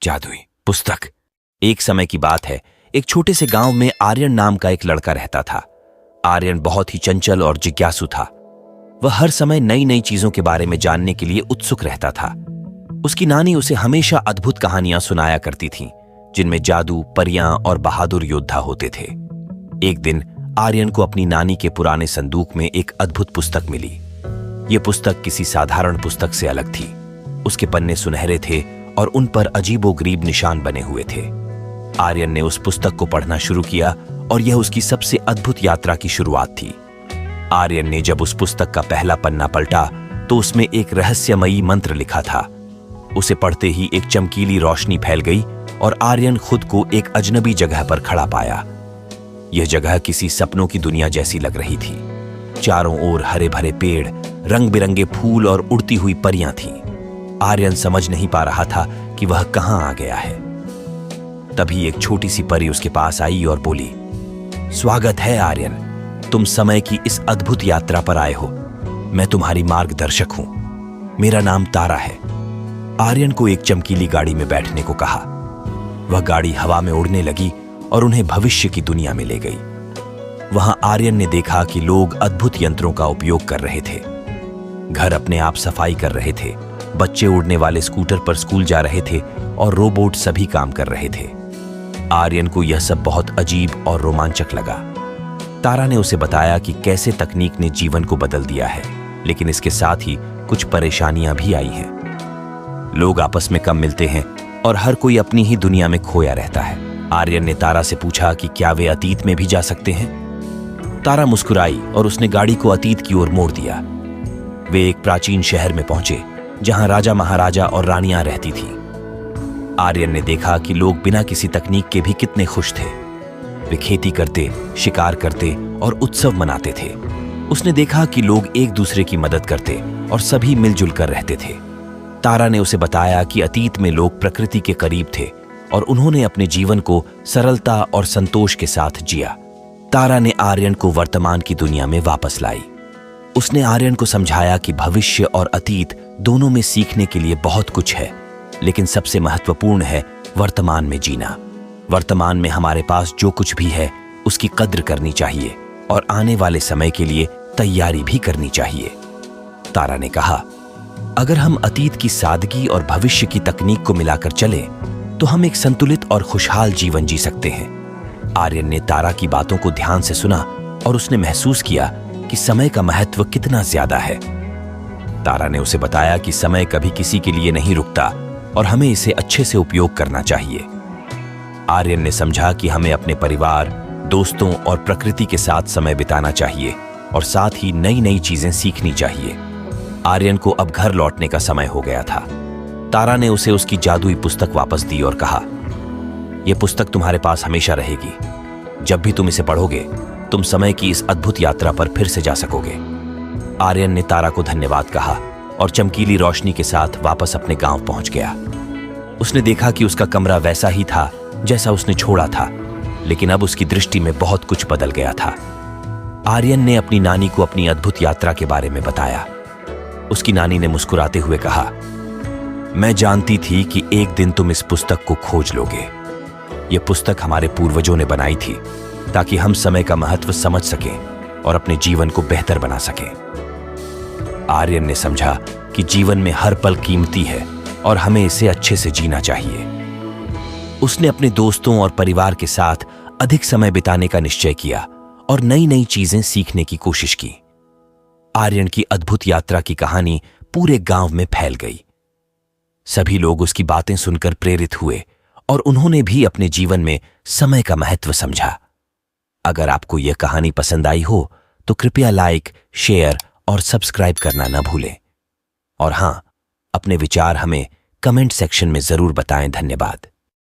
जादुई पुस्तक। एक समय की बात है, एक छोटे से गांव में आर्यन नाम का एक लड़का रहता था। आर्यन बहुत ही चंचल और जिज्ञासु था। वह हर समय नई नई चीजों के बारे में जानने के लिए उत्सुक रहता था। उसकी नानी उसे हमेशा अद्भुत कहानियां सुनाया करती थीं, जिनमें जादू, परियां और बहादुर योद्धा होते थे। एक दिन आर्यन को अपनी नानी के पुराने संदूक में एक अद्भुत पुस्तक मिली। यह पुस्तक किसी साधारण पुस्तक से अलग थी। उसके पन्ने सुनहरे थे और उन पर अजीबोगरीब निशान बने हुए थे। आर्यन ने उस पुस्तक को पढ़ना शुरू किया और यह उसकी सबसे अद्भुत यात्रा की शुरुआत थी। आर्यन ने जब उस पुस्तक का पहला पन्ना पलटा तो उसमें एक रहस्यमयी मंत्र लिखा था। उसे पढ़ते ही एक चमकीली रोशनी फैल गई और आर्यन खुद को एक अजनबी जगह पर खड़ा पाया। यह जगह किसी सपनों की दुनिया जैसी लग रही थी। चारों ओर हरे भरे पेड़, रंग बिरंगे फूल और उड़ती हुई परियां थीं। आर्यन समझ नहीं पा रहा था कि वह कहां आ गया है। तभी एक छोटी सी परी उसके पास आई और बोली, स्वागत है आर्यन, तुम समय की इस अद्भुत यात्रा पर आए हो। मैं तुम्हारी मार्गदर्शक हूं। मेरा नाम तारा है। आर्यन को एक चमकीली गाड़ी में बैठने को कहा। वह गाड़ी हवा में उड़ने लगी और उन्हें भविष्य की दुनिया में ले गई। वहां आर्यन ने देखा कि लोग अद्भुत यंत्रों का उपयोग कर रहे थे। घर अपने आप सफाई कर रहे थे, बच्चे उड़ने वाले स्कूटर पर स्कूल जा रहे थे और रोबोट सभी काम कर रहे थे। आर्यन को यह सब बहुत अजीब और रोमांचक लगा। तारा ने उसे बताया कि कैसे तकनीक ने जीवन को बदल दिया है, लेकिन इसके साथ ही कुछ परेशानियां भी आई हैं। लोग आपस में कम मिलते हैं और हर कोई अपनी ही दुनिया में खोया रहता है। आर्यन ने तारा से पूछा कि क्या वे अतीत में भी जा सकते हैं। तारा मुस्कुराई और उसने गाड़ी को अतीत की ओर मोड़ दिया। वे एक प्राचीन शहर में पहुंचे जहां राजा, महाराजा और रानियां रहती थीं। आर्यन ने देखा कि लोग बिना किसी तकनीक के भी कितने खुश थे। वे खेती करते, शिकार करते और उत्सव मनाते थे। उसने देखा कि लोग एक दूसरे की मदद करते और सभी मिलजुल कर रहते थे। तारा ने उसे बताया कि अतीत में लोग प्रकृति के करीब थे और उन्होंने अपने जीवन को सरलता और संतोष के साथ जिया। तारा ने आर्यन को वर्तमान की दुनिया में वापस लाई। उसने आर्यन को समझाया कि भविष्य और अतीत दोनों में सीखने के लिए बहुत कुछ है, लेकिन सबसे महत्वपूर्ण है वर्तमान में जीना। वर्तमान में हमारे पास जो कुछ भी है उसकी कद्र करनी चाहिए और आने वाले समय के लिए तैयारी भी करनी चाहिए। तारा ने कहा, अगर हम अतीत की सादगी और भविष्य की तकनीक को मिलाकर चलें तो हम एक संतुलित और खुशहाल जीवन जी सकते हैं। आर्यन ने तारा की बातों को ध्यान से सुना और उसने महसूस किया कि समय का महत्व कितना ज्यादा है। तारा ने उसे बताया कि समय कभी किसी के लिए नहीं रुकता और हमें इसे अच्छे से उपयोग करना चाहिए। आर्यन ने समझा कि हमें अपने परिवार, दोस्तों और प्रकृति के साथ समय बिताना चाहिए और साथ ही नई नई चीजें सीखनी चाहिए। आर्यन को अब घर लौटने का समय हो गया था। तारा ने उसे उसकी जादुई पुस्तक वापस दी और कहा, यह पुस्तक तुम्हारे पास हमेशा रहेगी। जब भी तुम इसे पढ़ोगे तुम समय की इस अद्भुत यात्रा पर फिर से जा सकोगे। आर्यन ने तारा को धन्यवाद कहा और चमकीली रोशनी के साथ वापस अपने गांव पहुंच गया। उसने देखा कि उसका कमरा वैसा ही था जैसा उसने छोड़ा था, लेकिन अब उसकी दृष्टि में बहुत कुछ बदल गया था। आर्यन ने अपनी नानी को अपनी अद्भुत यात्रा के बारे में बताया। उसकी नानी ने मुस्कुराते हुए कहा, मैं जानती थी कि एक दिन तुम इस पुस्तक को खोज लोगे। यह पुस्तक हमारे पूर्वजों ने बनाई थी ताकि हम समय का महत्व समझ सकें और अपने जीवन को बेहतर बना सकें। आर्यन ने समझा कि जीवन में हर पल कीमती है और हमें इसे अच्छे से जीना चाहिए। उसने अपने दोस्तों और परिवार के साथ अधिक समय बिताने का निश्चय किया और नई नई चीजें सीखने की कोशिश की। आर्यन की अद्भुत यात्रा की कहानी पूरे गांव में फैल गई। सभी लोग उसकी बातें सुनकर प्रेरित हुए और उन्होंने भी अपने जीवन में समय का महत्व समझा। अगर आपको यह कहानी पसंद आई हो तो कृपया लाइक, शेयर और सब्सक्राइब करना न भूलें। और हां, अपने विचार हमें कमेंट सेक्शन में जरूर बताएं। धन्यवाद।